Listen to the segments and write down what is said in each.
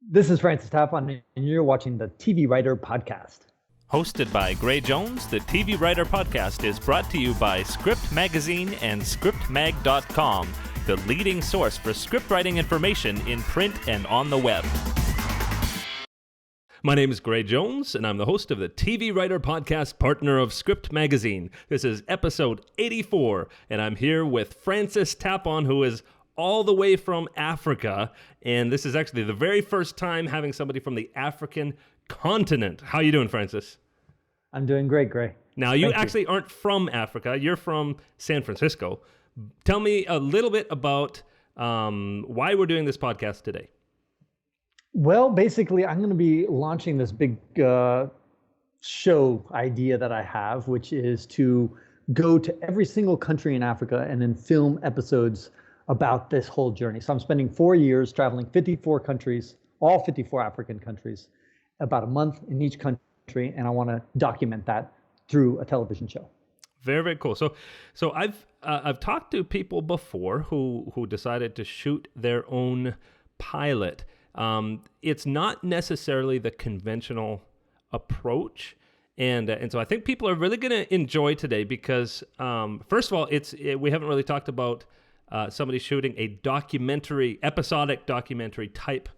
This is Francis Tapon, and you're watching the TV Writer Podcast. Hosted by Gray Jones, the TV Writer Podcast is brought to you by Script Magazine and ScriptMag.com, the leading source for script writing information in print and on the web. My name is Gray Jones, and I'm the host of the TV Writer Podcast, partner of Script Magazine. This is episode 84, and I'm here with Francis Tapon, who is all the way from Africa, and this is actually the very first time having somebody from the African continent. How are you doing, Francis? I'm doing great, Gray. Now, you actually aren't from Africa. You're from San Francisco. Tell me a little bit about why we're doing this podcast today. Well, basically, I'm going to be launching this big show idea that I have, which is to go to every single country in Africa and then film episodes about this whole journey. So I'm spending 4 years traveling 54 countries, all 54 African countries, about a month in each country, and I want to document that through a television show. Very, very cool. So I've talked to people before who decided to shoot their own pilot. It's not necessarily the conventional approach, and so I think people are really going to enjoy today because first of all, we haven't really talked about somebody shooting a documentary, episodic documentary type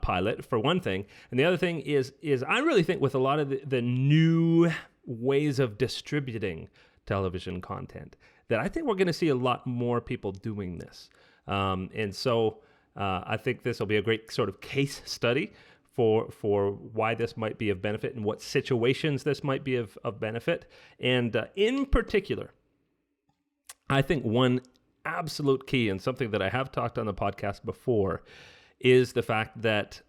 pilot, for one thing. And the other thing is I really think with a lot of the new ways of distributing television content, that I think we're going to see a lot more people doing this. And so I think this will be a great sort of case study for why this might be of benefit and what situations this might be of benefit. And in particular, I think one absolute key, and something that I have talked on the podcast before, is the fact that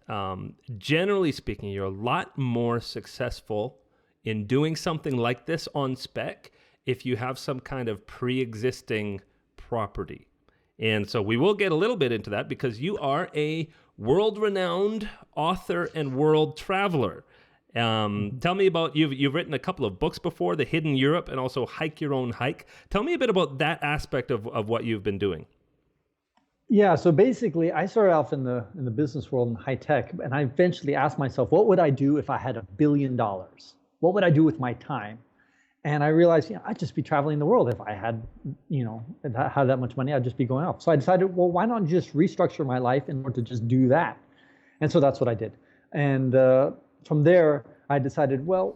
generally speaking, you're a lot more successful in doing something like this on spec if you have some kind of pre-existing property. And so we will get a little bit into that because you are a world-renowned author and world traveler. Tell me about, you've written a couple of books before, The Hidden Europe and also Hike Your Own Hike. Tell me a bit about that aspect of what you've been doing. Yeah, so basically I started off in the business world in high tech, and I eventually asked myself, what would I do if I had $1 billion? What would I do with my time? And I realized, I'd just be traveling the world. If I had, had that much money, I'd just be going off. So I decided, well, why not just restructure my life in order to just do that? And so that's what I did. And from there, I decided, well,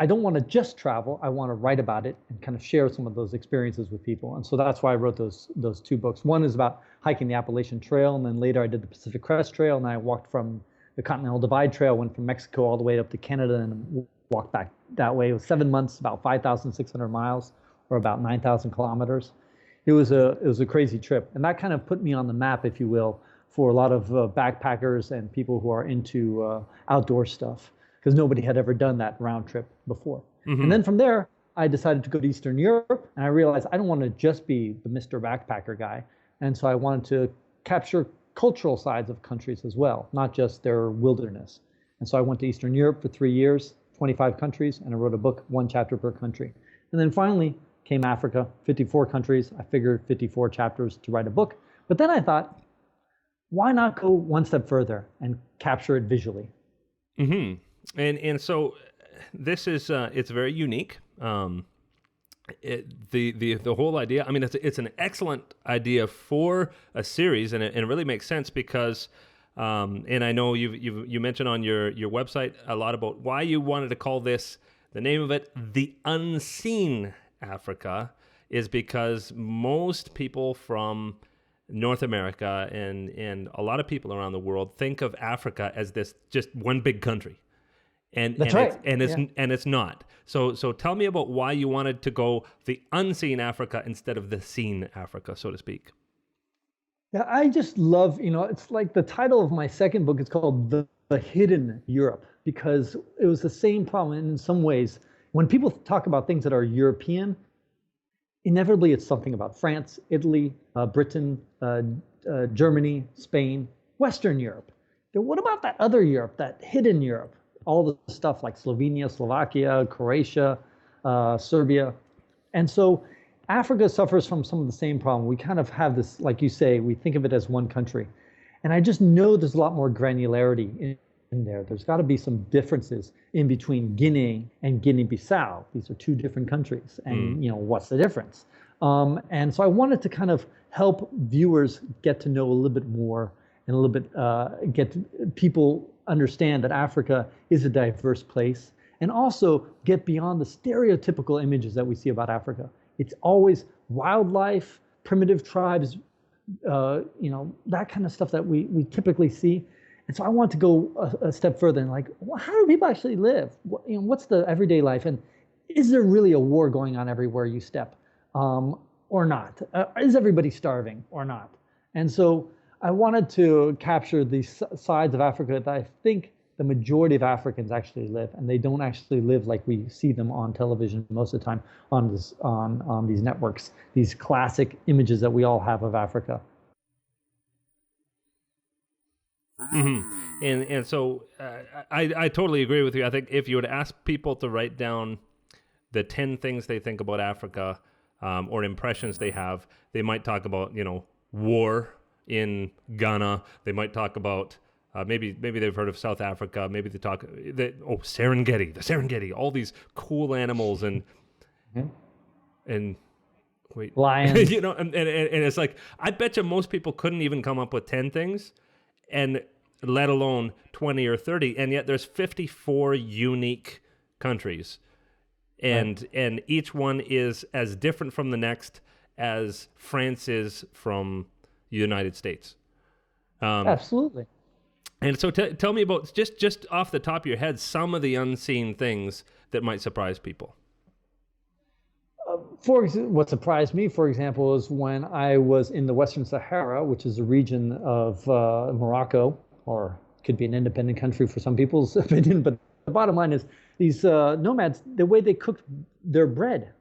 I don't want to just travel. I want to write about it and kind of share some of those experiences with people. And so that's why I wrote those two books. One is about hiking the Appalachian Trail, and then later I did the Pacific Crest Trail, and I walked from the Continental Divide Trail, went from Mexico all the way up to Canada and walked back that way. It was 7 months, about 5,600 miles, or about 9,000 kilometers. It was a crazy trip, and that kind of put me on the map, if you will, for a lot of backpackers and people who are into outdoor stuff, because nobody had ever done that round trip before. Mm-hmm. And then from there, I decided to go to Eastern Europe, and I realized I don't want to just be the Mr. Backpacker guy. And so I wanted to capture cultural sides of countries as well, not just their wilderness. And so I went to Eastern Europe for 3 years, 25 countries, and I wrote a book, 1 chapter per country. And then finally came Africa, 54 countries. I figured 54 chapters to write a book. But then I thought, why not go one step further and capture it visually? Mm-hmm. And so this is it's very unique. The whole idea. I mean, it's an excellent idea for a series, and it really makes sense because, and I know you mentioned on your website a lot about why you wanted to call this, the name of it, The Unseen Africa, is because most people from North America and a lot of people around the world think of Africa as this just one big country. And That's right. It's not. So tell me about why you wanted to go the unseen Africa instead of the seen Africa, so to speak. Yeah, I just love, it's like the title of my second book. It's called The Hidden Europe, because it was the same problem in some ways. When people talk about things that are European, inevitably it's something about France, Italy, Britain, Germany, Spain, Western Europe. Then what about that other Europe, that hidden Europe? All the stuff like Slovenia, Slovakia, Croatia, Serbia. And so Africa suffers from some of the same problem. We kind of have this, like you say, we think of it as one country. And I just know there's a lot more granularity in there. There's got to be some differences in between Guinea and Guinea-Bissau. These are two different countries. And, what's the difference? And so I wanted to kind of help viewers get to know a little bit more and a little bit get people understand that Africa is a diverse place, and also get beyond the stereotypical images that we see about Africa. It's always wildlife, primitive tribes, that kind of stuff that we typically see. And so I want to go a step further and how do people actually live? What's the everyday life? And is there really a war going on everywhere you step, or not? Is everybody starving or not? And so I wanted to capture these sides of Africa that I think the majority of Africans actually live, and they don't actually live like we see them on television most of the time on these networks, these classic images that we all have of Africa. Mm-hmm. And so I totally agree with you. I think if you would ask people to write down the 10 things they think about Africa, or impressions they have, they might talk about, war in Ghana. They might talk about maybe they've heard of South Africa. Maybe they talk Serengeti, all these cool animals and wait, lions. And it's like, I bet you most people couldn't even come up with 10 things, and let alone 20 or 30, and yet there's 54 unique countries, and each one is as different from the next as France is from the United States. Absolutely. And so tell me about, just off the top of your head, some of the unseen things that might surprise people. What surprised me, for example, is when I was in the Western Sahara, which is a region of Morocco, or could be an independent country for some people's opinion. But the bottom line is these nomads, the way they cooked their bread,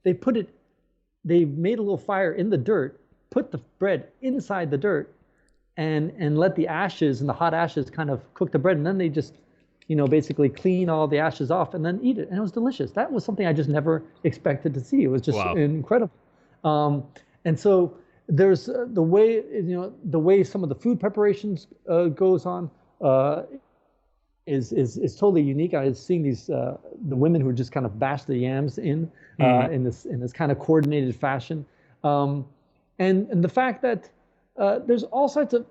they made a little fire in the dirt, put the bread inside the dirt, and let the ashes and the hot ashes kind of cook the bread. And then they just, basically clean all the ashes off and then eat it. And it was delicious. That was something I just never expected to see. It was just incredible. And so there's the way some of the food preparations goes on is totally unique. I was seeing these the women who just kind of bash the yams in this kind of coordinated fashion, and the fact that there's all sorts of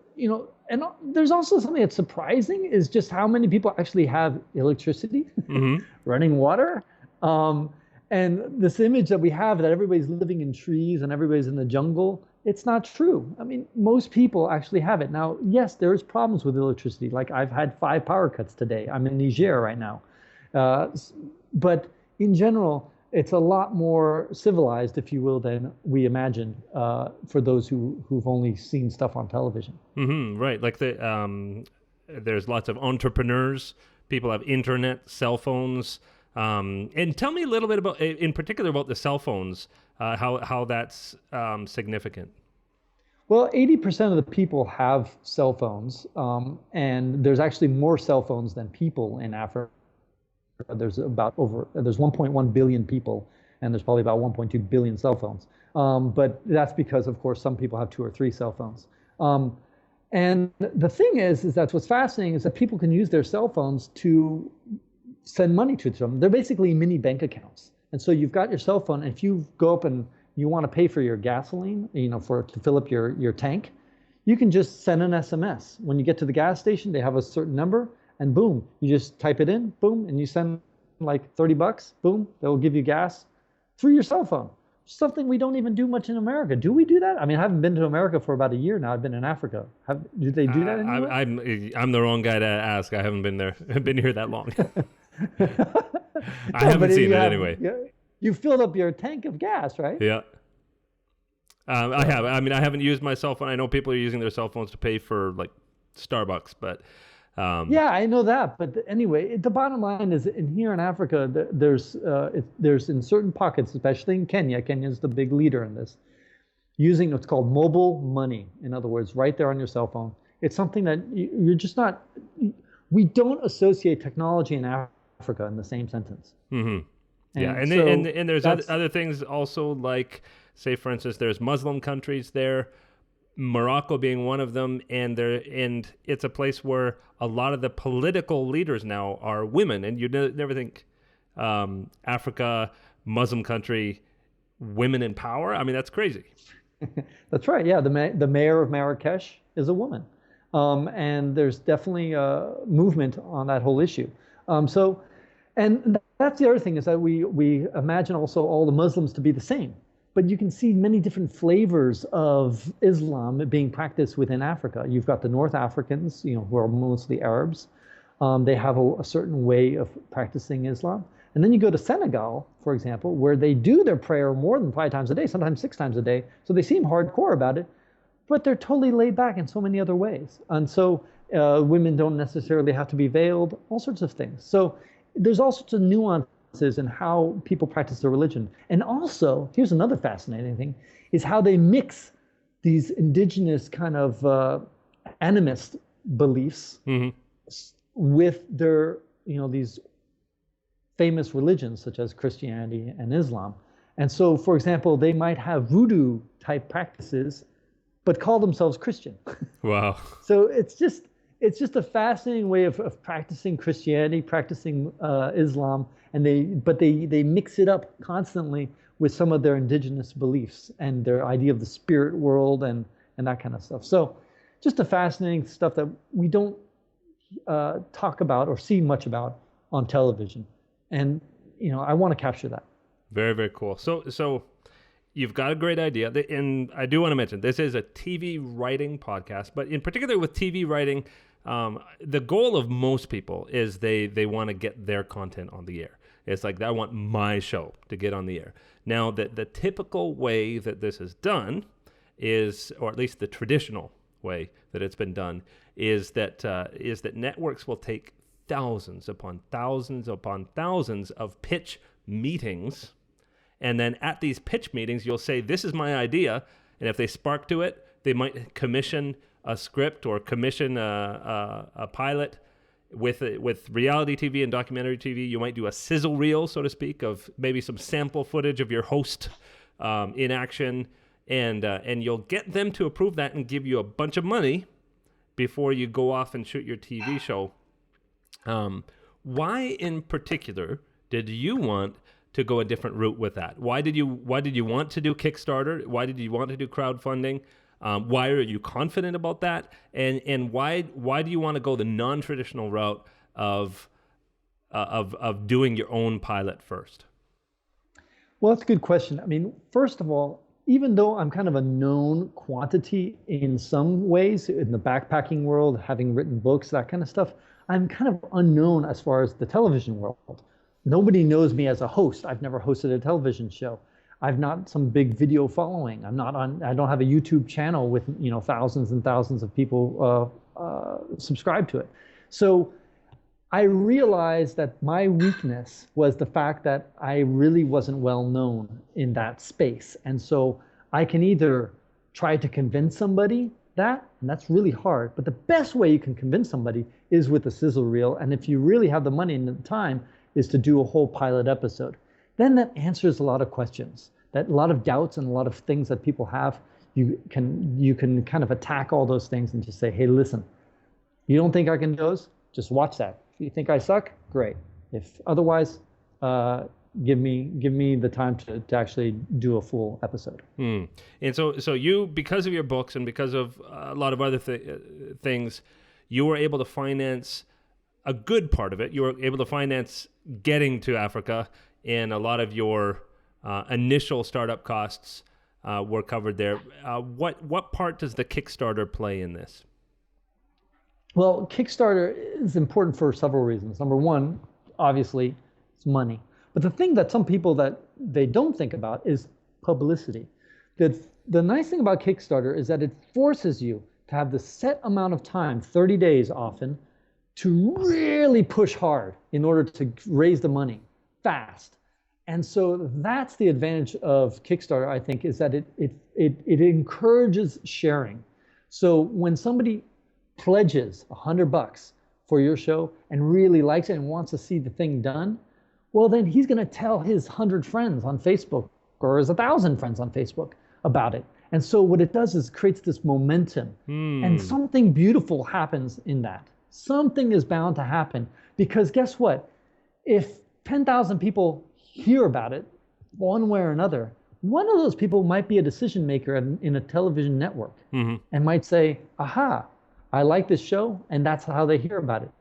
and there's also something that's surprising is just how many people actually have electricity, running water. And this image that we have that everybody's living in trees and everybody's in the jungle, it's not true. I mean, most people actually have it. Now, yes, there's problems with electricity. Like I've had 5 power cuts today. I'm in Niger right now. But in general, it's a lot more civilized, if you will, than we imagined for those who've only seen stuff on television. Right. Like there's lots of entrepreneurs. People have internet, cell phones. And tell me a little bit about, in particular, about the cell phones, how that's significant. Well, 80% of the people have cell phones, and there's actually more cell phones than people in Africa. There's 1.1 billion people, and there's probably about 1.2 billion cell phones. But that's because, of course, some people have 2 or 3 cell phones. And the thing is that what's fascinating is that people can use their cell phones to send money to them. They're basically mini bank accounts. And so you've got your cell phone, and if you go up and you want to pay for your gasoline, to fill up your tank, you can just send an SMS. When you get to the gas station, they have a certain number, and boom, you just type it in, boom, and you send like $30, boom, they'll give you gas through your cell phone. Something we don't even do much in America. Do we do that? I mean, I haven't been to America for about a year now. I've been in Africa. Do they do that anywhere? I'm the wrong guy to ask. I haven't been there. I've been here that long. I haven't seen it anyway. You filled up your tank of gas, right? Yeah. I have. I mean, I haven't used my cell phone. I know people are using their cell phones to pay for like Starbucks, but yeah, I know that. But anyway, the bottom line is, here in Africa, there's in certain pockets, especially in Kenya. Kenya's the big leader in this, using what's called mobile money. In other words, right there on your cell phone. It's something that you're just not. We don't associate technology in Africa in the same sentence. Yeah, and there's other things also, like, say, for instance, there's Muslim countries there. Morocco being one of them, and it's a place where a lot of the political leaders now are women, and you never think Africa, Muslim country, women in power. I mean, that's crazy. That's right. Yeah, the mayor of Marrakesh is a woman, and there's definitely a movement on that whole issue. And that's the other thing, is that we imagine also all the Muslims to be the same. But you can see many different flavors of Islam being practiced within Africa. You've got the North Africans, who are mostly Arabs. They have a certain way of practicing Islam. And then you go to Senegal, for example, where they do their prayer more than 5 times a day, sometimes 6 times a day. So they seem hardcore about it, but they're totally laid back in so many other ways. And so women don't necessarily have to be veiled, all sorts of things. So there's all sorts of nuances in how people practice their religion. And also, here's another fascinating thing, is how they mix these indigenous kind of animist beliefs with their, these famous religions such as Christianity and Islam. And so, for example, they might have voodoo type practices, but call themselves Christian. Wow. So it's just a fascinating way of practicing Christianity, practicing Islam, and they mix it up constantly with some of their indigenous beliefs and their idea of the spirit world and that kind of stuff. So just a fascinating stuff that we don't talk about or see much about on television. And, I want to capture that. Very, very cool. So you've got a great idea. And I do want to mention, this is a TV writing podcast, but in particular with TV writing, the goal of most people is they want to get their content on the air. It's like, I want my show to get on the air. Now, the typical way that this is done is, or at least the traditional way that it's been done, is that networks will take thousands upon thousands upon thousands of pitch meetings. And then at these pitch meetings, you'll say, this is my idea. And if they spark to it, they might commission a script or commission a pilot. With reality TV and documentary TV, you might do a sizzle reel, so to speak, of maybe some sample footage of your host in action. And you'll get them to approve that and give you a bunch of money before you go off and shoot your TV show. Why in particular did you want to go a different route with that? Why did you want to do Kickstarter? Why did you want to do crowdfunding? Why are you confident about that? And why do you want to go the non-traditional route of doing your own pilot first? Well, that's a good question. I mean, first of all, even though I'm kind of a known quantity in some ways in the backpacking world, having written books, that kind of stuff, I'm kind of unknown as far as the television world. Nobody knows me as a host. I've never hosted a television show. I've not some big video following. I don't have a YouTube channel with, thousands and thousands of people subscribe to it. So I realized that my weakness was the fact that I really wasn't well known in that space. And so I can either try to convince somebody that, and that's really hard, but the best way you can convince somebody is with a sizzle reel. And if you really have the money and the time, is to do a whole pilot episode. Then that answers a lot of questions, that a lot of doubts and a lot of things that people have. You can kind of attack all those things and just say, hey, listen, you don't think I can do those? Just watch that. If you think I suck, great. If otherwise, give me the time to actually do a full episode. And so you, because of your books and because of a lot of other things, you were able to finance a good part of it. You were able to finance getting to Africa, and a lot of your initial startup costs were covered there. What part does the Kickstarter play in this? Well, Kickstarter is important for several reasons. Number one, obviously, it's money. But the thing that some people that they don't think about is publicity. The nice thing about Kickstarter is that it forces you to have the set amount of time, 30 days often, to really push hard in order to raise the money fast. And so that's the advantage of Kickstarter, I think, is that it encourages sharing. So when somebody pledges $100 for your show and really likes it and wants to see the thing done, well, then he's going to tell his 100 friends on Facebook or his 1,000 friends on Facebook about it. And so what it does is creates this momentum, and something beautiful happens in that. Something is bound to happen, because guess what? If 10,000 people hear about it one way or another, one of those people might be a decision maker in a television network and might say, aha, I like this show, and that's how they hear about it.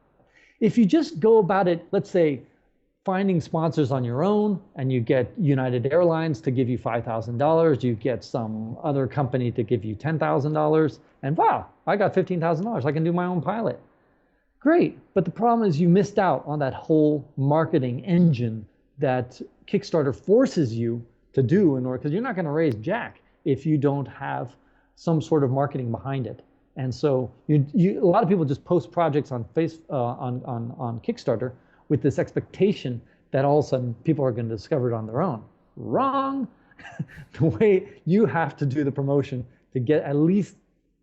If you just go about it, let's say, finding sponsors on your own, and you get United Airlines to give you $5,000, you get some other company to give you $10,000, and wow, I got $15,000. I can do my own pilot. Great, but the problem is you missed out on that whole marketing engine that Kickstarter forces you to do in order, because you're not going to raise jack if you don't have some sort of marketing behind it. And so a lot of people just post projects on on Kickstarter with this expectation that all of a sudden people are going to discover it on their own. Wrong. The way you have to do the promotion to get at least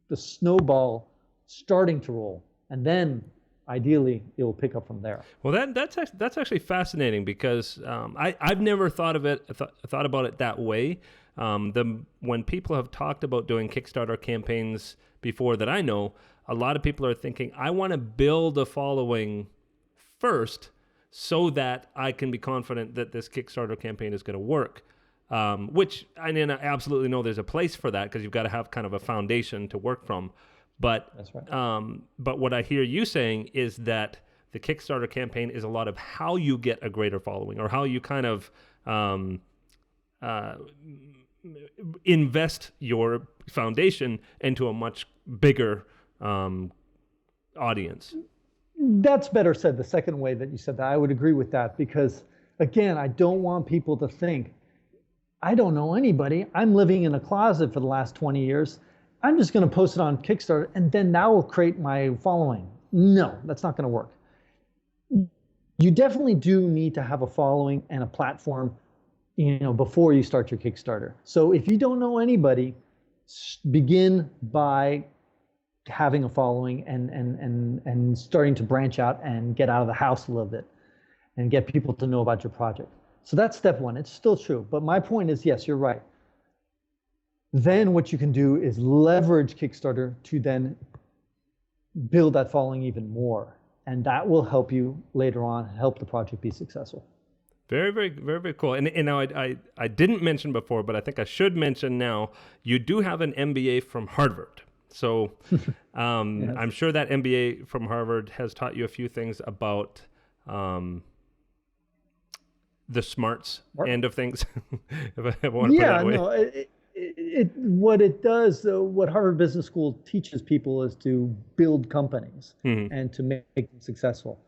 the snowball starting to roll, and then ideally it will pick up from there. Well, that's actually fascinating, because I've never thought about it that way. When people have talked about doing Kickstarter campaigns before that I know, a lot of people are thinking, I want to build a following first so that I can be confident that this Kickstarter campaign is going to work. Which I absolutely know there's a place for that, because you've got to have kind of a foundation to work from. But that's right. But what I hear you saying is that the Kickstarter campaign is a lot of how you get a greater following, or how you kind of invest your foundation into a much bigger audience. That's better said, the second way that you said that. I would agree with that, because again, I don't want people to think, I don't know anybody. I'm living in a closet for the last 20 years. I'm just going to post it on Kickstarter, and then that will create my following. No, that's not going to work. You definitely do need to have a following and a platform, before you start your Kickstarter. So if you don't know anybody, begin by having a following and starting to branch out and get out of the house a little bit and get people to know about your project. So that's step one. It's still true. But my point is, yes, you're right. Then what you can do is leverage Kickstarter to then build that following even more. And that will help you later on, help the project be successful. Very, very, very, very cool. And now I didn't mention before, but I think I should mention now, you do have an MBA from Harvard. So yes. I'm sure that MBA from Harvard has taught you a few things about the smarts end of things, if I want to put it that way. No, what it does, what Harvard Business School teaches people is to build companies and to make them successful.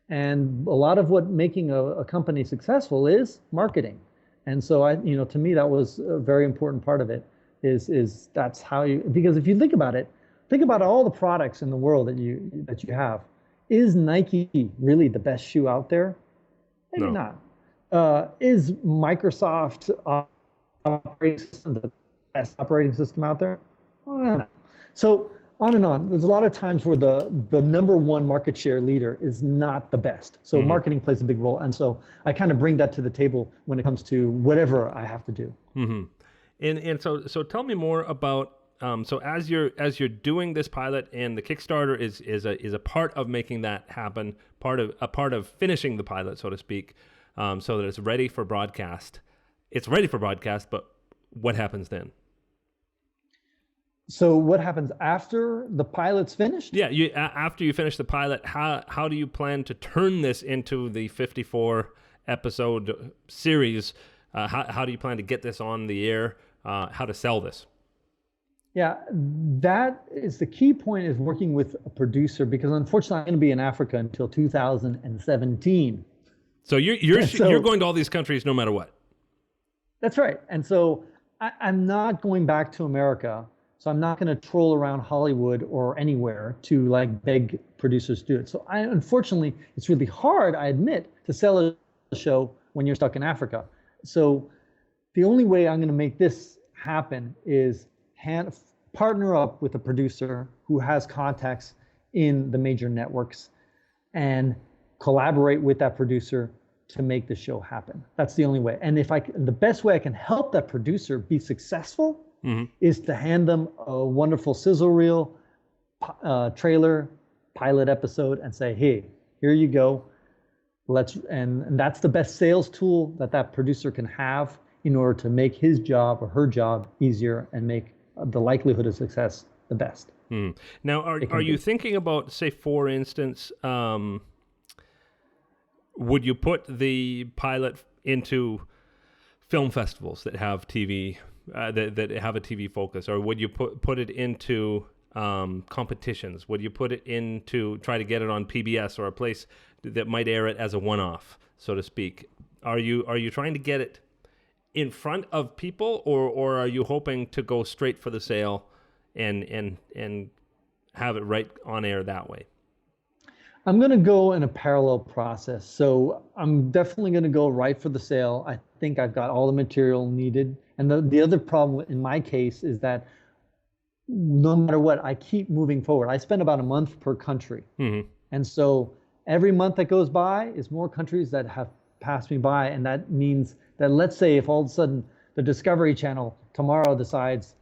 And a lot of what making a company successful is marketing. And so to me, that was a very important part of it, is that's how because if you think about it, think about all the products in the world that you have. Is Nike really the best shoe out there? Maybe not. Is Microsoft operating system the best operating system out there? No. So on and on. There's a lot of times where the number one market share leader is not the best. So marketing plays a big role. And so I kind of bring that to the table when it comes to whatever I have to do. And so tell me more about so as you're doing this pilot, and the Kickstarter is a part of making that happen, part of finishing the pilot, so to speak, so that it's ready for broadcast. It's ready for broadcast, but what happens then? So what happens after the pilot's finished? Yeah, after you finish the pilot, how do you plan to turn this into the 54 episode series? How do you plan to get this on the air? How to sell this? Yeah, that is the key point, is working with a producer, because unfortunately I'm going to be in Africa until 2017. So you're going to all these countries no matter what. That's right. And so I'm not going back to America. So I'm not going to troll around Hollywood or anywhere to beg producers to do it. So unfortunately, it's really hard, I admit, to sell a show when you're stuck in Africa. So the only way I'm going to make this happen is partner up with a producer who has contacts in the major networks and collaborate with that producer to make the show happen. That's the only way. And the best way I can help that producer be successful is to hand them a wonderful sizzle reel, trailer, pilot episode, and say, hey, here you go. And that's the best sales tool that producer can have in order to make his job or her job easier and make the likelihood of success the best. Now, are you thinking about, say, for instance, would you put the pilot into film festivals that have TV, that have a TV focus, or would you put it into competitions? Would you put it into try to get it on PBS or a place that might air it as a one-off, so to speak? Are you trying to get it in front of people, or are you hoping to go straight for the sale and have it right on air that way? I'm going to go in a parallel process. So I'm definitely going to go right for the sale. I think I've got all the material needed. And the other problem in my case is that no matter what, I keep moving forward. I spend about a month per country. And so every month that goes by is more countries that have passed me by. And that means that, let's say if all of a sudden the Discovery Channel tomorrow decides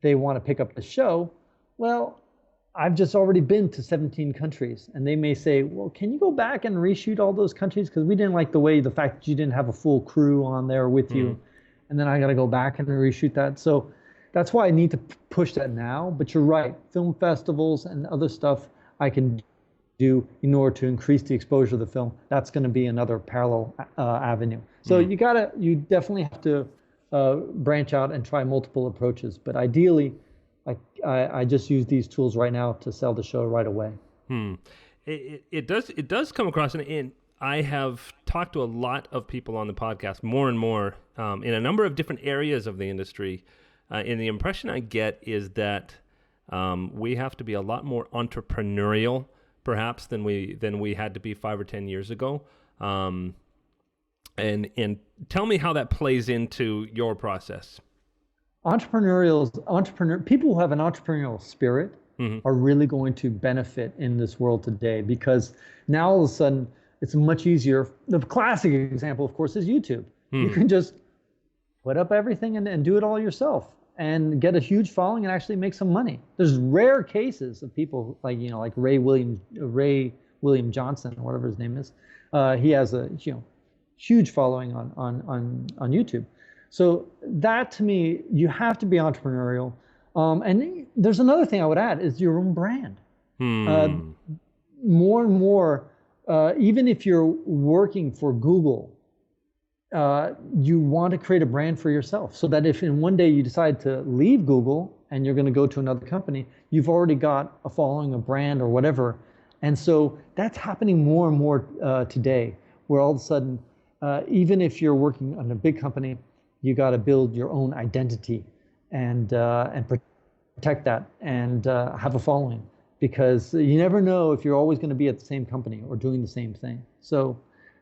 they want to pick up the show, well, I've just already been to 17 countries, and they may say, well, can you go back and reshoot all those countries? Because we didn't like the fact that you didn't have a full crew on there with you. And then I got to go back and reshoot that. So that's why I need to push that now. But you're right, film festivals and other stuff I can do in order to increase the exposure of the film. That's going to be another parallel avenue. So you definitely have to branch out and try multiple approaches. But ideally, I just use these tools right now to sell the show right away. It does come across, and I have talked to a lot of people on the podcast, more and more, in a number of different areas of the industry. And the impression I get is that we have to be a lot more entrepreneurial, perhaps, than we had to be 5 or 10 years ago. And tell me how that plays into your process. People who have an entrepreneurial spirit are really going to benefit in this world today, because now all of a sudden it's much easier. The classic example, of course, is YouTube. You can just put up everything and do it all yourself and get a huge following and actually make some money. There's rare cases of people like Ray William Johnson, or whatever his name is. He has a huge following on YouTube. So that, to me, you have to be entrepreneurial. And there's another thing I would add is your own brand. More and more, even if you're working for Google, you want to create a brand for yourself, so that if in one day you decide to leave Google and you're going to go to another company, you've already got a following, a brand, or whatever. And so that's happening more and more today, where all of a sudden, even if you're working on a big company, you got to build your own identity and protect that and have a following, because you never know if you're always going to be at the same company or doing the same thing. So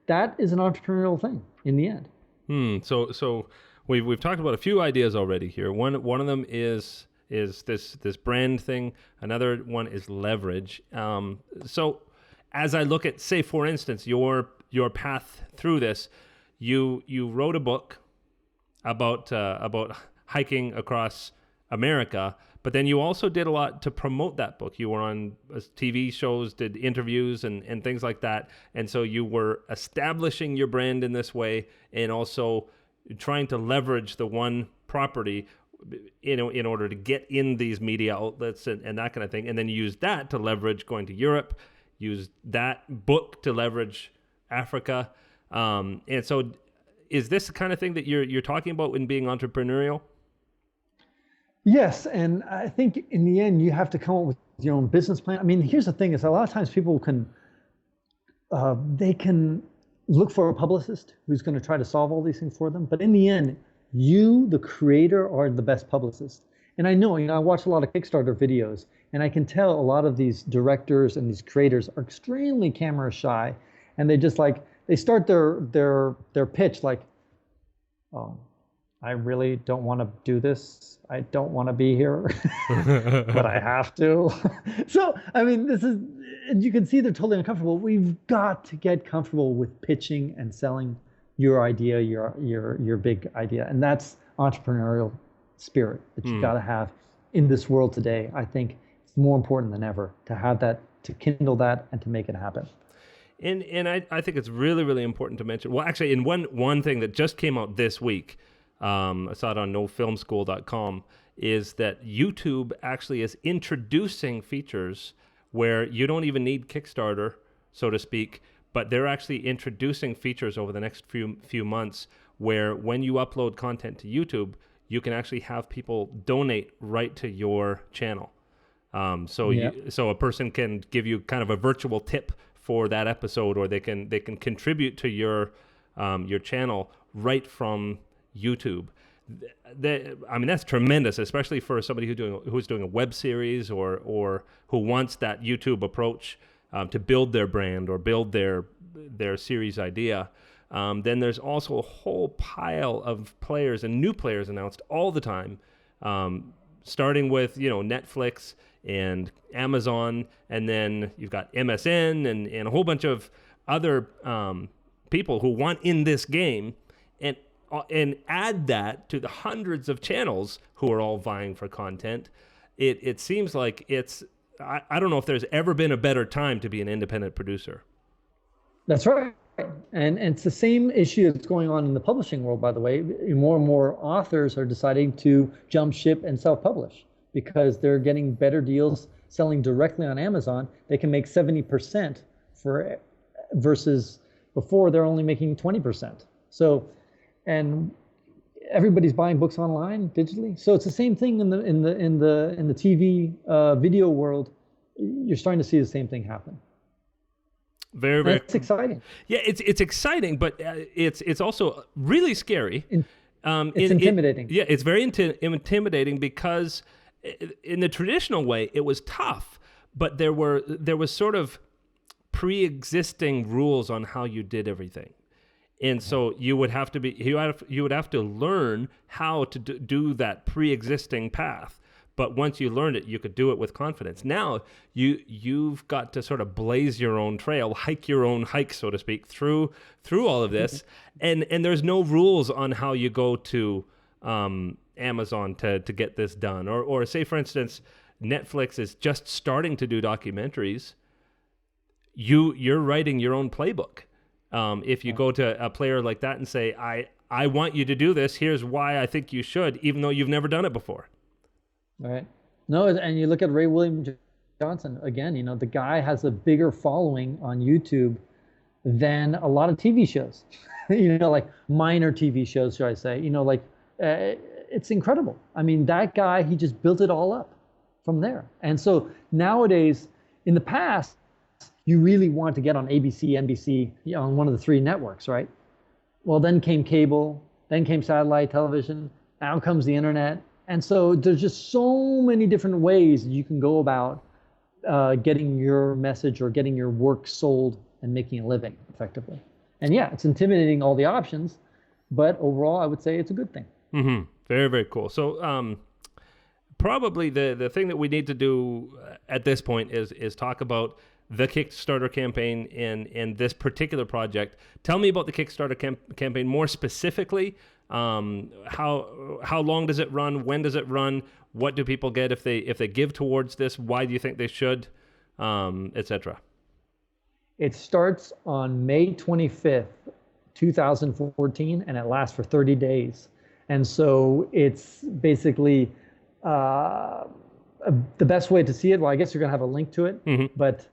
that is an entrepreneurial thing in the end. So we've talked about a few ideas already here. One of them is this brand thing. Another one is leverage. So as I look at, say, for instance, your path through this, you wrote a book about hiking across America, but then you also did a lot to promote that book. You were on TV shows, did interviews and things like that. And so you were establishing your brand in this way, and also trying to leverage the one property in order to get in these media outlets and that kind of thing. And then you use that to leverage going to Europe, use that book to leverage Africa. And so is this the kind of thing that you're talking about in being entrepreneurial? Yes, and I think in the end you have to come up with your own business plan. I mean, here's the thing: is a lot of times people can look for a publicist who's going to try to solve all these things for them. But in the end, you, the creator, are the best publicist. And I know, I watch a lot of Kickstarter videos, and I can tell a lot of these directors and these creators are extremely camera shy, and they just they start their pitch like, oh, I really don't want to do this. I don't want to be here, but I have to. So, I mean, you can see they're totally uncomfortable. We've got to get comfortable with pitching and selling your idea, your big idea. And that's entrepreneurial spirit that you got to have in this world today. I think it's more important than ever to have that, to kindle that, and to make it happen. And I think it's really, really important to mention. Well, actually, in one thing that just came out this week, I saw it on nofilmschool.com, is that YouTube actually is introducing features where you don't even need Kickstarter, so to speak, but they're actually introducing features over the next few months where when you upload content to YouTube, you can actually have people donate right to your channel. So a person can give you kind of a virtual tip for that episode, or they can contribute to your channel right from YouTube. I mean, that's tremendous, especially for somebody who's doing a web series or who wants that YouTube approach to build their brand or build their series idea. Then there's also a whole pile of players and new players announced all the time, starting with Netflix and Amazon, and then you've got MSN and a whole bunch of other people who want in this game, and add that to the hundreds of channels who are all vying for content. It seems like I don't know if there's ever been a better time to be an independent producer. That's right. And it's the same issue that's going on in the publishing world, by the way. More and more authors are deciding to jump ship and self-publish because they're getting better deals selling directly on Amazon. They can make 70% versus before they're only making 20%. So, and everybody's buying books online digitally. So it's the same thing in the TV video world. You're starting to see the same thing happen. Very, very. It's exciting. Yeah, it's exciting, but it's also really scary. It's intimidating. It's very intimidating because in the traditional way it was tough, but there was sort of pre-existing rules on how you did everything. And so you would have to learn how to do that pre-existing path. But once you learned it, you could do it with confidence. Now you've got to sort of blaze your own trail, hike your own hike, so to speak, through all of this. And there's no rules on how you go to Amazon to get this done. Or say, for instance, Netflix is just starting to do documentaries. You're writing your own playbook. If you go to a player like that and say, I want you to do this, here's why I think you should, even though you've never done it before. All right. No, and you look at Ray William Johnson, again, the guy has a bigger following on YouTube than a lot of TV shows, like minor TV shows, should I say, it's incredible. I mean, that guy, he just built it all up from there. And so nowadays, in the past, you really want to get on ABC, NBC, on one of the three networks, right? Well, then came cable, then came satellite television, now comes the internet. And so there's just so many different ways you can go about getting your message or getting your work sold and making a living effectively. And yeah, it's intimidating, all the options, but overall, I would say it's a good thing. Mm-hmm. Very, very cool. So probably the thing that we need to do at this point is talk about the Kickstarter campaign and this particular project. Tell me about the Kickstarter campaign more specifically. How long does it run? When does it run? What do people get if they give towards this? Why do you think they should, etc.? It starts on May 25th, 2014, and it lasts for 30 days. And so it's basically the best way to see it. Well, I guess you're going to have a link to it, but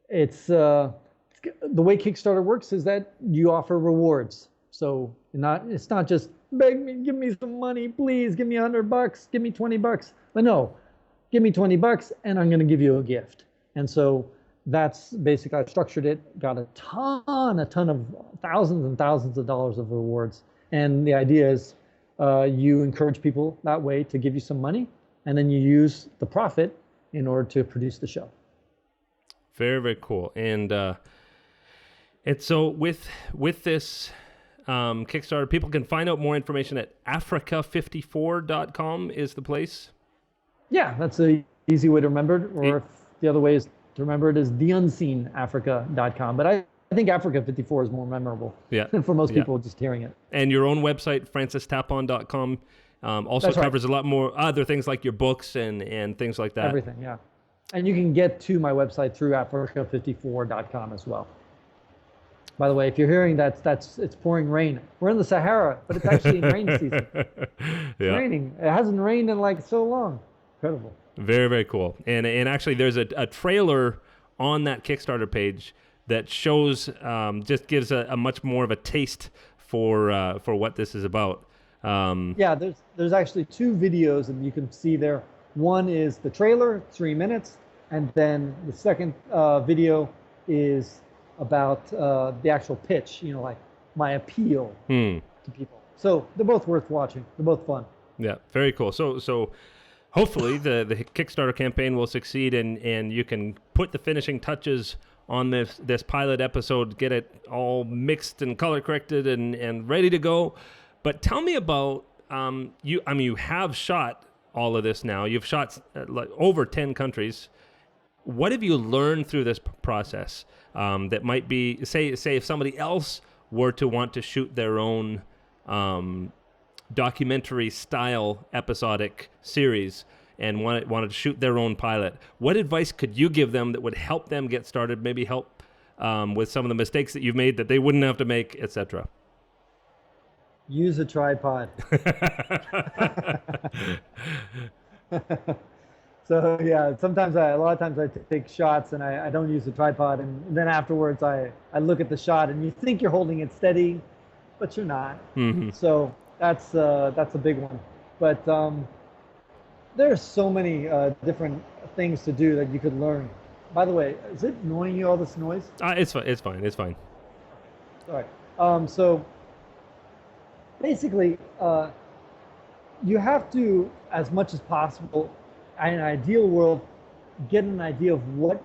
it's the way Kickstarter works is that you offer rewards. So it's not just beg me, give me some money, please, give me $100, give me $20. But no, give me $20 and I'm going to give you a gift. And so that's basically, I structured it, got a ton of thousands and thousands of dollars of rewards. And the idea is you encourage people that way to give you some money, and then you use the profit in order to produce the show. Very, very cool. And so with this Kickstarter, people can find out more information at africa54.com is the place. Yeah, that's an easy way to remember it. Or if the other way is to remember it is theunseenafrica.com. But I think Africa 54 is more memorable for most people just hearing it. And your own website, francistapon.com, Also That's right. covers a lot more other things like your books and things like that. Everything, yeah. And you can get to my website through Africa54.com as well. By the way, if you're hearing it's pouring rain. We're in the Sahara, but it's actually in rain season. It's raining. It hasn't rained in like so long. Incredible. Very, very cool. And actually, there's a trailer on that Kickstarter page that shows, just gives a much more of a taste for what this is about. Yeah, there's actually 2 videos that you can see there. One is the trailer, 3 minutes, and then the second video is about the actual pitch, like my appeal to people. So they're both worth watching. They're both fun. Yeah, very cool. So hopefully the Kickstarter campaign will succeed, and you can put the finishing touches on this pilot episode, get it all mixed and color corrected and ready to go. But tell me about you have shot all of this now. You've shot like over 10 countries. What have you learned through this process that might be, say if somebody else were to want to shoot their own documentary style episodic series and wanted to shoot their own pilot, what advice could you give them that would help them get started, maybe help with some of the mistakes that you've made that they wouldn't have to make, etc.? Use a tripod. So yeah, a lot of times I take shots and I don't use the tripod, and then afterwards I look at the shot and you think you're holding it steady, but you're not. Mm-hmm. So that's a big one. But there's so many different things to do that you could learn. By the way, is it annoying you, all this noise? It's fine. All right. So basically, you have to, as much as possible, in an ideal world, get an idea of what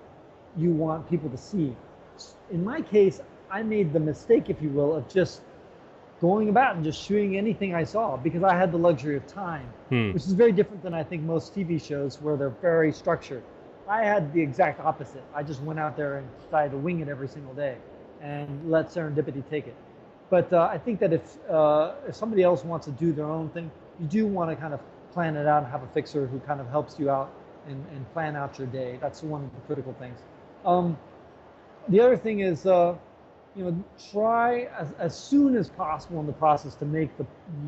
you want people to see. In my case, I made the mistake, if you will, of just going about and just shooting anything I saw because I had the luxury of time, which is very different than I think most TV shows where they're very structured. I had the exact opposite. I just went out there and decided to wing it every single day and let serendipity take it. But I think that if somebody else wants to do their own thing, you do want to kind of plan it out and have a fixer who kind of helps you out and plan out your day. That's one of the critical things. The other thing is, try as soon as possible in the process to make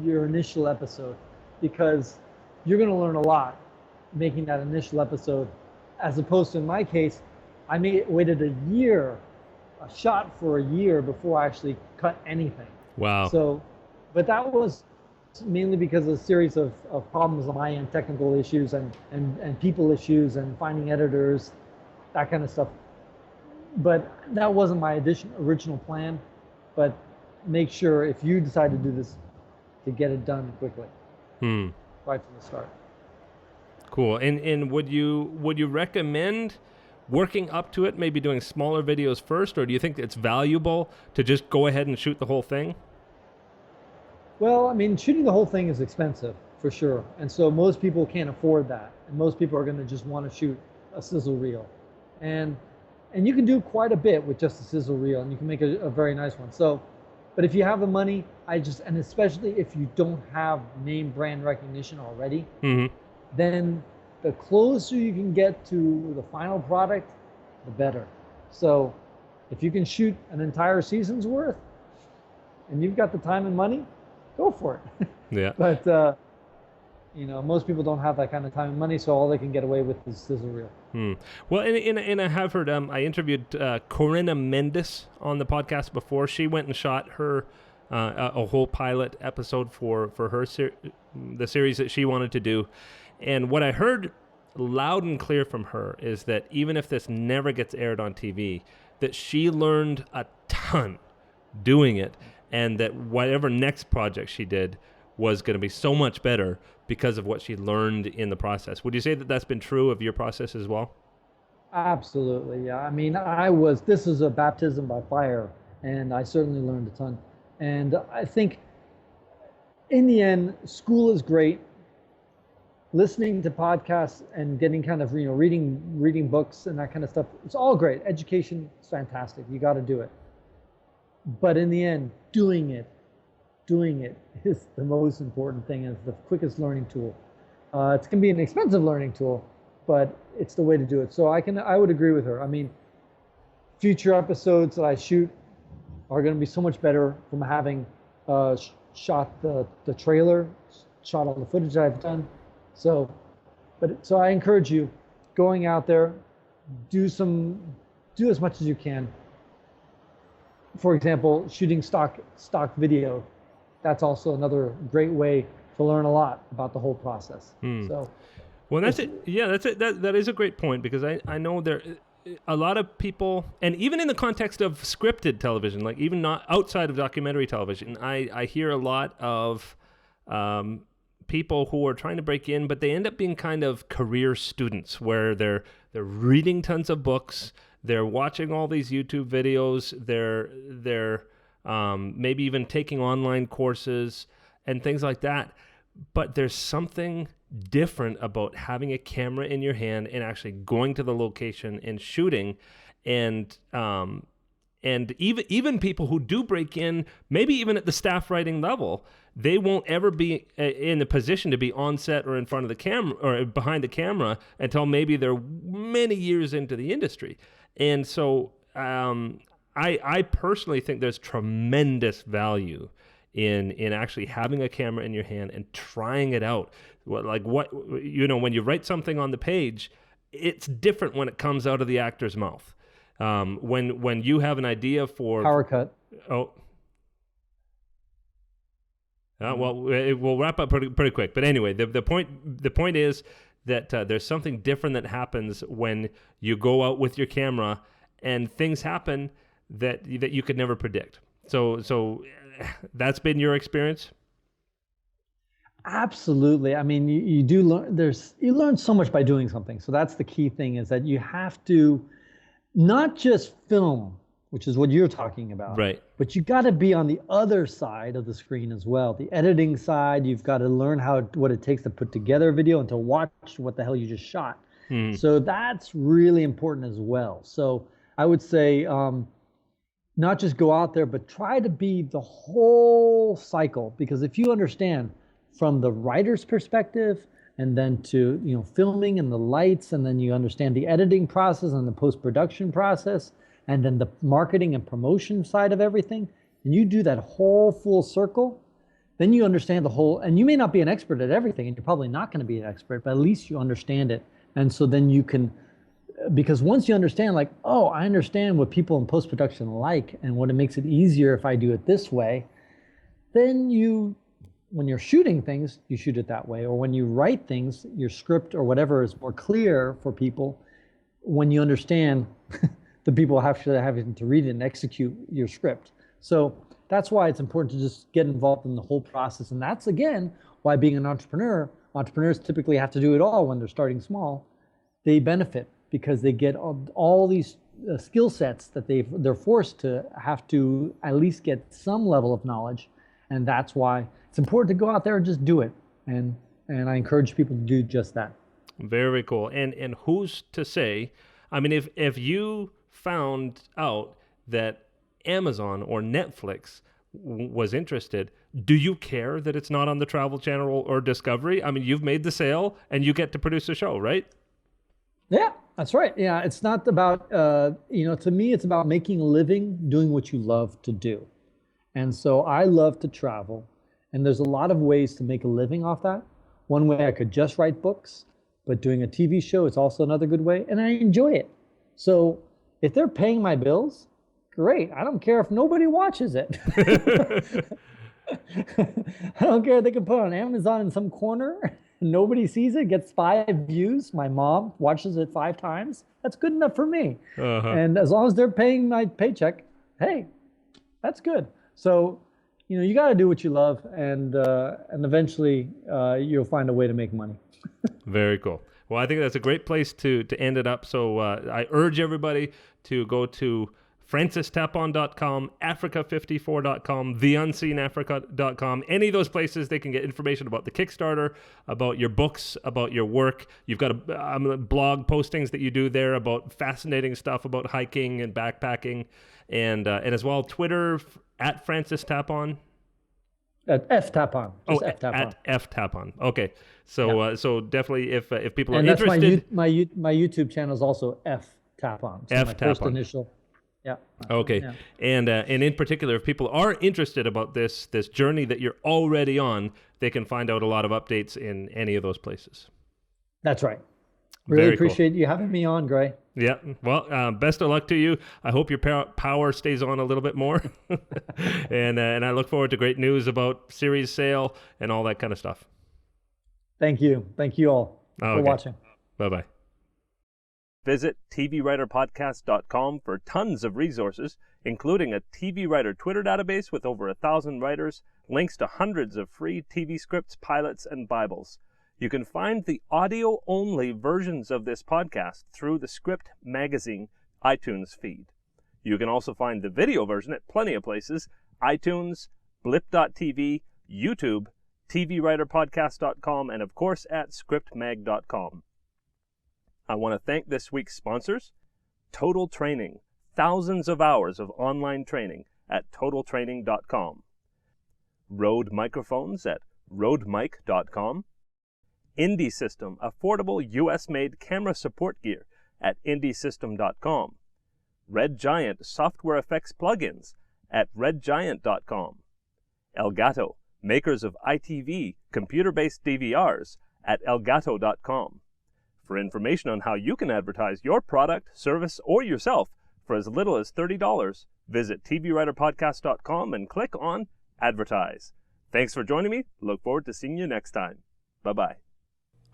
your initial episode, because you're going to learn a lot making that initial episode, as opposed to, in my case, I waited a year, a shot for a year before I actually cut anything. Wow. So, but that was mainly because of a series of problems on my end, technical issues and people issues and finding editors, that kind of stuff. But that wasn't my original plan. But make sure if you decide to do this, to get it done quickly, right from the start. Cool. And would you recommend working up to it, maybe doing smaller videos first, or do you think it's valuable to just go ahead and shoot the whole thing? Well, I mean, shooting the whole thing is expensive, for sure. And so most people can't afford that. And most people are going to just want to shoot a sizzle reel. And you can do quite a bit with just a sizzle reel, and you can make a very nice one. So, but if you have the money, and especially if you don't have name brand recognition already, then the closer you can get to the final product, the better. So if you can shoot an entire season's worth and you've got the time and money, go for it. Yeah. But, most people don't have that kind of time and money, so all they can get away with is sizzle reel. Well, and I have heard, I interviewed Corinna Mendis on the podcast before. She went and shot her a whole pilot episode for her the series that she wanted to do. And what I heard loud and clear from her is that even if this never gets aired on TV, that she learned a ton doing it, and that whatever next project she did was going to be so much better because of what she learned in the process. Would you say that that's been true of your process as well? Absolutely, yeah. I mean, this is a baptism by fire, and I certainly learned a ton. And I think in the end, school is great. Listening to podcasts and getting kind of, reading books and that kind of stuff, it's all great. Education is fantastic. You got to do it. But in the end, doing doing it is the most important thing. It's the quickest learning tool. It's going to be an expensive learning tool, but it's the way to do it. So I would agree with her. I mean, future episodes that I shoot are going to be so much better from having shot the trailer, shot all the footage that I've done. So I encourage you, going out there, do as much as you can. For example, shooting stock video. That's also another great way to learn a lot about the whole process. So, well, that's it. Yeah, that's it. That is a great point, because I know there a lot of people, and even in the context of scripted television, like even not outside of documentary television, I hear a lot of people who are trying to break in, but they end up being kind of career students, where they're reading tons of books, they're watching all these YouTube videos, they're maybe even taking online courses and things like that. But there's something different about having a camera in your hand and actually going to the location and shooting. And even people who do break in, maybe even at the staff writing level, they won't ever be in the position to be on set or in front of the camera or behind the camera until maybe they're many years into the industry. And so I personally think there's tremendous value in actually having a camera in your hand and trying it out. When you write something on the page, it's different when it comes out of the actor's mouth. When you have an idea for power cut. We'll wrap up pretty quick. But anyway, the point is that there's something different that happens when you go out with your camera, and things happen that you could never predict. So that's been your experience? Absolutely. I mean, you do learn. You learn so much by doing something. So that's the key thing, is that you have to not just film, which is what you're talking about, right? But you got to be on the other side of the screen as well, the editing side. You've got to learn what it takes to put together a video and to watch what the hell you just shot. So that's really important as well. So I would say, not just go out there, but try to be the whole cycle. Because if you understand from the writer's perspective, and then to filming and the lights, and then you understand the editing process and the post-production process, and then the marketing and promotion side of everything, and you do that whole full circle, then you understand the whole. And you may not be an expert at everything, and you're probably not going to be an expert, but at least you understand it. And so then you can, because once you understand, like, oh, I understand what people in post-production like and what it makes it easier if I do it this way, then when you're shooting things, you shoot it that way. Or when you write things, your script or whatever is more clear for people when you understand the people having to read it and execute your script. So that's why it's important to just get involved in the whole process. And that's, again, why being an entrepreneurs typically have to do it all when they're starting small. They benefit because they get all these skill sets that they're forced to have to at least get some level of knowledge. And that's why it's important to go out there and just do it. And I encourage people to do just that. Very cool. And who's to say, I mean, if you found out that Amazon or Netflix was interested, do you care that it's not on the Travel Channel or Discovery? I mean, you've made the sale and you get to produce a show, right? Yeah, that's right. Yeah, it's not about, to me, it's about making a living doing what you love to do. And so I love to travel. And there's a lot of ways to make a living off that. One way, I could just write books, but doing a TV show is also another good way. And I enjoy it. So if they're paying my bills, great. I don't care if nobody watches it. I don't care if they can put it on Amazon in some corner. Nobody sees it, gets 5 views. My mom watches it 5 times. That's good enough for me. And as long as they're paying my paycheck, hey, that's good. So, you got to do what you love, and eventually you'll find a way to make money. Very cool. Well, I think that's a great place to end it up. So I urge everybody to go to francistapon.com, africa54.com, theunseenafrica.com. Any of those places, they can get information about the Kickstarter, about your books, about your work. You've got a blog postings that you do there about fascinating stuff about hiking and backpacking, and as well Twitter @FrancisTapon. At F Tapon. Just F Tapon. At F Tapon. Okay. So so definitely if people are And that's interested. my YouTube channel is also F Tapon. So F my first Tapon. initial. Yeah. Okay. Yeah. And in particular, if people are interested about this journey that you're already on, they can find out a lot of updates in any of those places. That's right. Really Very cool. appreciate you having me on, Gray. Yeah. Well, best of luck to you. I hope your power stays on a little bit more. and I look forward to great news about series sale and all that kind of stuff. Thank you. Thank you all for watching. Bye-bye. Visit tvwriterpodcast.com for tons of resources, including a TV Writer Twitter database with over 1,000 writers, links to hundreds of free TV scripts, pilots, and Bibles. You can find the audio-only versions of this podcast through the Script Magazine iTunes feed. You can also find the video version at plenty of places: iTunes, blip.tv, YouTube, tvwriterpodcast.com, and of course at scriptmag.com. I want to thank this week's sponsors: Total Training, thousands of hours of online training at totaltraining.com. Rode Microphones at rodemic.com. Indie System, affordable US-made camera support gear at indiesystem.com. Red Giant software effects plugins at redgiant.com. Elgato, makers of ITV computer-based DVRs at elgato.com. For information on how you can advertise your product, service, or yourself for as little as $30, visit tvwriterpodcast.com and click on Advertise. Thanks for joining me. Look forward to seeing you next time. Bye-bye.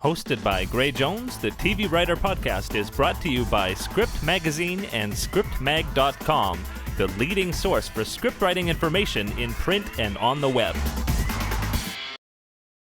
Hosted by Gray Jones, the TV Writer Podcast is brought to you by Script Magazine and scriptmag.com, the leading source for script writing information in print and on the web.